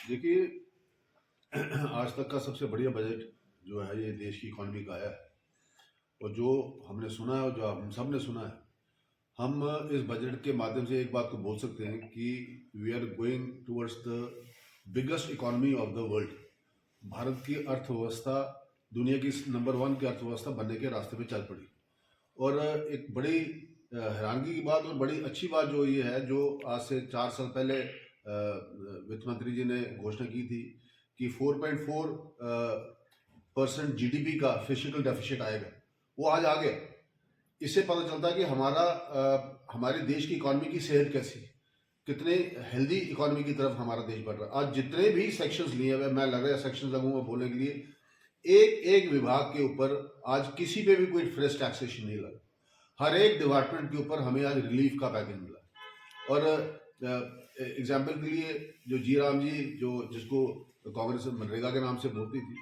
देखिए, आज तक का सबसे बढ़िया बजट जो है ये देश की इकॉनमी का आया है। और जो हमने सुना है और जो हम सब ने सुना है, हम इस बजट के माध्यम से एक बात को बोल सकते हैं कि we are going towards the biggest economy of the world. Bharat की अर्थव्यवस्था दुनिया की नंबर वन की अर्थव्यवस्था बनने के रास्ते पे चल पड़ी। और एक बड़ी हैरानगी की बात और बड़ी अच्छी बात जो ये है, जो आज से 4 साल पहले वित्त मंत्री जी ने घोषणा की थी कि 4.4% जीडीपी का फिजिकल डेफिसिट आएगा, वो आज आ गया। इससे पता चलता है कि हमारे देश की इकॉनमी की सेहत कैसी है, कितने हेल्दी इकॉनमी की तरफ हमारा देश बढ़ रहा है। आज जितने भी सेक्शंस लिए हुए, मैं लग रहा है सेक्शंस लगूंगा बोलने के लिए, एक एक विभाग के ऊपर आज किसी पे भी कोई फ्रेश टैक्सेशन नहीं लगा। हर एक डिपार्टमेंट के ऊपर हमें आज रिलीफ का पैकेज मिला। और एग्जाम्पल के लिए जो जी राम जी, जो जिसको कांग्रेस मनरेगा के नाम से बोलती थी,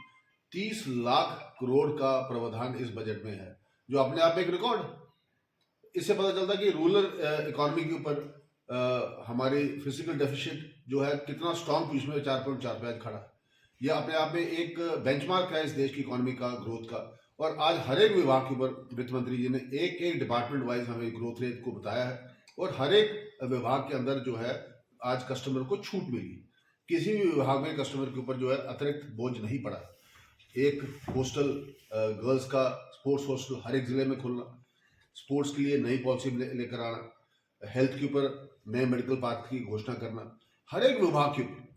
30 लाख करोड़ का प्रावधान इस बजट में है, जो अपने आप में एक रिकॉर्ड। इससे पता चलता कि रूरल इकोनॉमी के ऊपर हमारी फिजिकल डेफिसिट जो है कितना स्ट्रॉन्ग पोजिशन में 4.4 पे आज खड़ा है। यह अपने आप में एक बेंचमार्क है इस देश की इकोनॉमी का, ग्रोथ का। और आज हर एक विभाग के ऊपर वित्त मंत्री जी ने एक एक डिपार्टमेंट वाइज हमें ग्रोथ रेट को बताया है। और हर एक विभाग के अंदर जो है आज कस्टमर को छूट मिली। किसी भी विभाग में कस्टमर के ऊपर जो है अतिरिक्त बोझ नहीं पड़ा। एक हॉस्टल गर्ल्स का स्पोर्ट्स हॉस्टल हर एक जिले में खुलना, स्पोर्ट्स के लिए नई पॉलिसी लेकर आना, हेल्थ के ऊपर नए मेडिकल पार्क की घोषणा करना, हर एक विभाग के ऊपर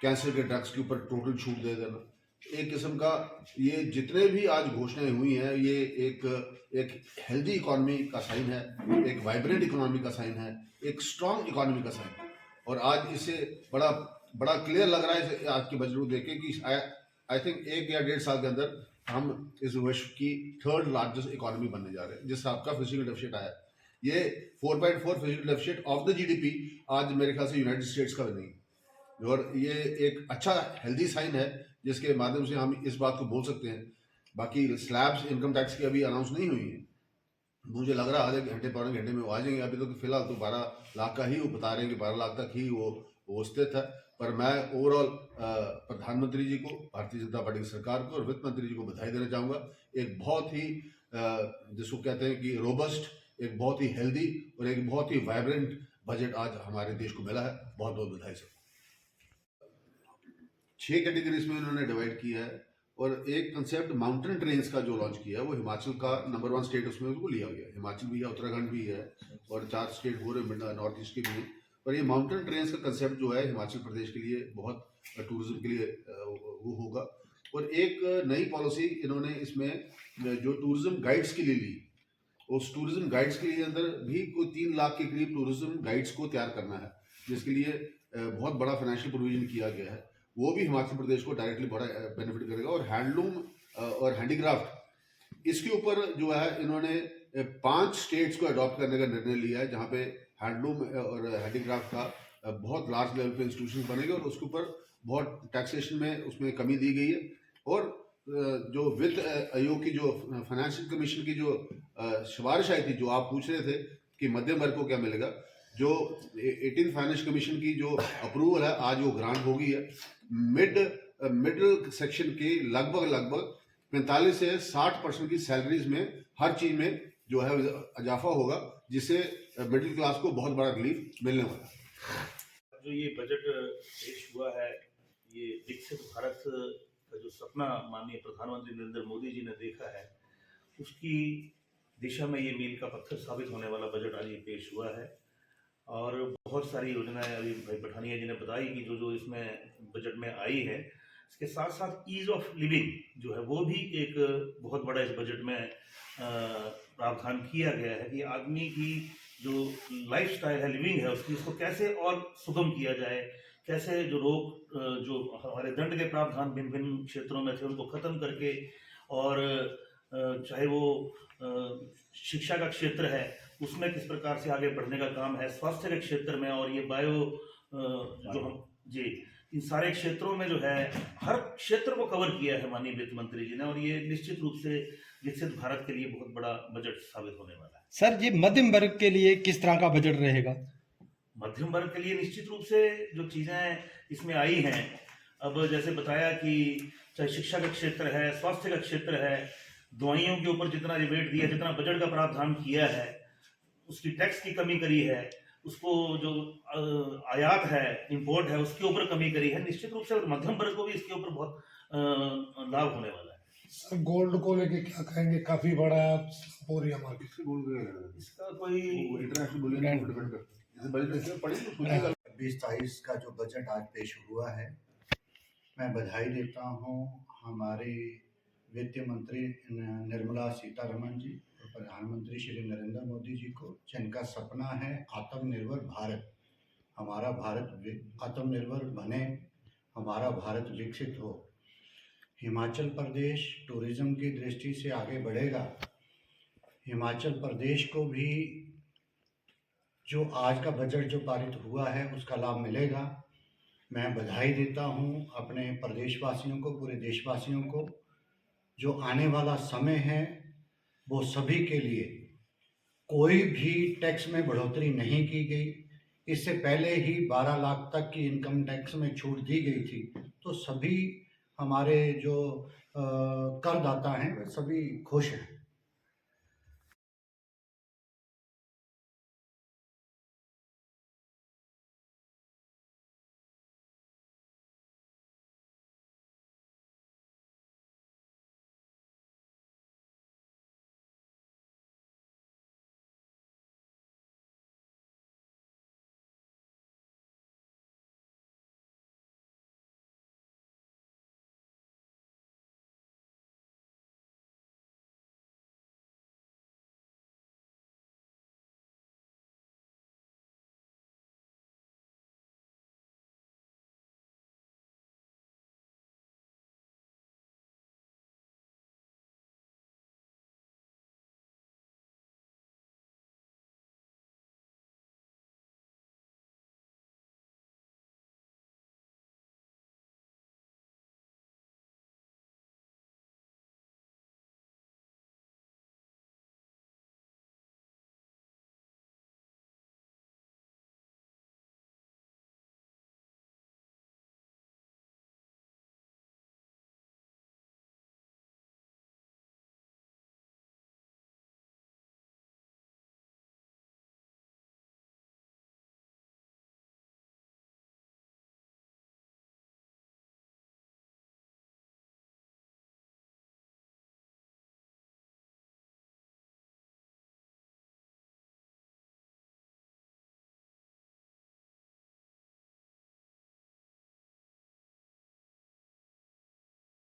कैंसर के ड्रग्स के ऊपर टोटल छूट दे देना। एक किस्म का ये जितने भी आज घोषणाएं हुई हैं, ये एक हेल्दी इकोनॉमी का साइन है, एक वाइब्रेंट इकोनॉमी का साइन है, एक स्ट्रांग इकोनॉमी का साइन है। और आज इससे बड़ा बड़ा क्लियर लग रहा है आज के बजट को देख के कि आई थिंक 1 या 1.5 साल के अंदर हम इस विश्व की 3rd लार्जेस्ट इकोनॉमी बनने जा रहे हैं, जिस हिसाब का फिजिकल डेफिसिट आया। ये 4.4 physical deficit of the GDP आज मेरे ख्याल से यूनाइटेड स्टेट्स का भी नहीं। और ये एक अच्छा हेल्दी साइन है जिसके माध्यम से हम इस बात को बोल सकते हैं। बाकी स्लैब्स इनकम टैक्स की अभी अनाउंस नहीं हुई है, मुझे लग रहा है आधे घंटे पौने घंटे में वो आ जाएंगे। अभी तो फिलहाल तो 12 लाख का ही वो बता रहे हैं कि 12 लाख तक ही वो स्थित है। पर मैं ओवरऑल प्रधानमंत्री जी को, भारतीय जनता पार्टी की सरकार को और वित्त मंत्री जी को बधाई देना चाहूँगा। एक बहुत ही जिसको कहते हैं कि रोबस्ट, एक बहुत ही हेल्दी और एक बहुत ही वाइब्रेंट बजट आज हमारे देश को मिला है। बहुत बहुत बधाई सर। 6 कैटेगरीज में उन्होंने डिवाइड किया है। और एक कंसेप्ट माउंटेन ट्रेन्स का जो लॉन्च किया है, वो हिमाचल का नंबर 1 स्टेट उसमें उसको लिया गया है। हिमाचल भी है, उत्तराखंड भी है, और 4 स्टेट पूरे नॉर्थ ईस्ट के भी हैं। पर ये माउंटेन ट्रेन्स का कंसेप्ट जो है हिमाचल प्रदेश के लिए बहुत टूरिज्म के लिए वो होगा। और एक नई पॉलिसी इन्होंने इसमें जो टूरिज्म गाइड्स के लिए ली, उस टूरिज्म गाइड्स के लिए अंदर भी कोई 3 लाख के करीब टूरिज्म गाइड्स को तैयार करना है, जिसके लिए बहुत बड़ा फाइनेंशियल प्रोविजन किया गया है। वो भी हिमाचल प्रदेश को डायरेक्टली बड़ा बेनिफिट करेगा। और हैंडलूम और हैंडीक्राफ्ट, इसके ऊपर जो है इन्होंने 5 स्टेट्स को अडॉप्ट करने का निर्णय लिया है, जहाँ पे हैंडलूम और हैंडीक्राफ्ट का बहुत लार्ज लेवल पे इंस्टीट्यूशन बनेंगे और उसके ऊपर बहुत टैक्सेशन में उसमें कमी दी गई है। और जो वित्त आयोग की जो फाइनेंशियल कमीशन की जो सिफारिश आई थी, जो आप पूछ रहे थे कि मध्यम वर्ग को क्या मिलेगा, जो 18th फाइनेंस कमीशन की जो अप्रूवल है, आज वो ग्रांट हो गई है। मिडिल सेक्शन के लगभग 45 से 60% की सैलरीज में हर चीज में जो है इजाफा होगा, जिससे मिडिल क्लास को बहुत बड़ा रिलीफ मिलने वाला है। जो ये बजट पेश हुआ है, ये विकसित भारत का जो सपना माननीय प्रधानमंत्री नरेंद्र मोदी जी ने देखा है, उसकी दिशा में ये मील का पत्थर साबित होने वाला बजट आज ये पेश हुआ है। और बहुत सारी योजनाएं अभी भाई पठानिया जी ने बताई कि जो इसमें बजट में आई है। इसके साथ साथ ईज ऑफ लिविंग जो है वो भी एक बहुत बड़ा इस बजट में प्रावधान किया गया है कि आदमी की जो लाइफस्टाइल है, लिविंग है उसकी, उसको कैसे और सुगम किया जाए, कैसे जो रोग जो हमारे दंड के प्रावधान भिन्न भिन्न क्षेत्रों में थे उनको खत्म करके, और चाहे वो शिक्षा का क्षेत्र है उसमें किस प्रकार से आगे बढ़ने का काम है, स्वास्थ्य के क्षेत्र में, और ये बायो जो हम जी इन सारे क्षेत्रों में जो है हर क्षेत्र को कवर किया है माननीय वित्त मंत्री जी ने। और ये निश्चित रूप से विकसित भारत के लिए बहुत बड़ा बजट साबित होने वाला है। सर, ये मध्यम वर्ग के लिए किस तरह का बजट रहेगा? मध्यम वर्ग के लिए निश्चित रूप से जो चीज़ें इसमें आई हैं, अब जैसे बताया कि चाहे शिक्षा का क्षेत्र है, स्वास्थ्य का क्षेत्र है, दवाइयों के ऊपर जितना रिबेट दिया, जितना बजट का प्रावधान किया है, उसकी टैक्स की कमी करी है, उसको जो आयात है, इंपोर्ट है, उसके ऊपर कमी करी है। निश्चित रूप से मध्यम वर्ग को भी इसके ऊपर बहुत लाभ होने वाला है। सर गोल्ड को लेके क्या कहेंगे, काफी बड़ा हो रही है मार्केट। किससे बोल रहे हैं? इसका कोई वो इंटरनेशनल बोलेंगे तो डिपेंड करता है। जैसे बजट इसमें पड़ी तो सोचिएगा। 2023 का जो बजट आज पेश हुआ है, मैं बधाई देता हूं हमारी वित्त मंत्री निर्मला सीतारमण जी और प्रधानमंत्री श्री नरेंद्र मोदी जी को, जिनका सपना है आत्मनिर्भर भारत। हमारा भारत आत्मनिर्भर बने, हमारा भारत विकसित हो। हिमाचल प्रदेश टूरिज्म की दृष्टि से आगे बढ़ेगा। हिमाचल प्रदेश को भी जो आज का बजट जो पारित हुआ है उसका लाभ मिलेगा। मैं बधाई देता हूं अपने प्रदेशवासियों को, पूरे देशवासियों को। जो आने वाला समय है वो सभी के लिए, कोई भी टैक्स में बढ़ोतरी नहीं की गई। इससे पहले ही 12 लाख तक की इनकम टैक्स में छूट दी गई थी, तो सभी हमारे जो करदाता हैं वे सभी खुश हैं।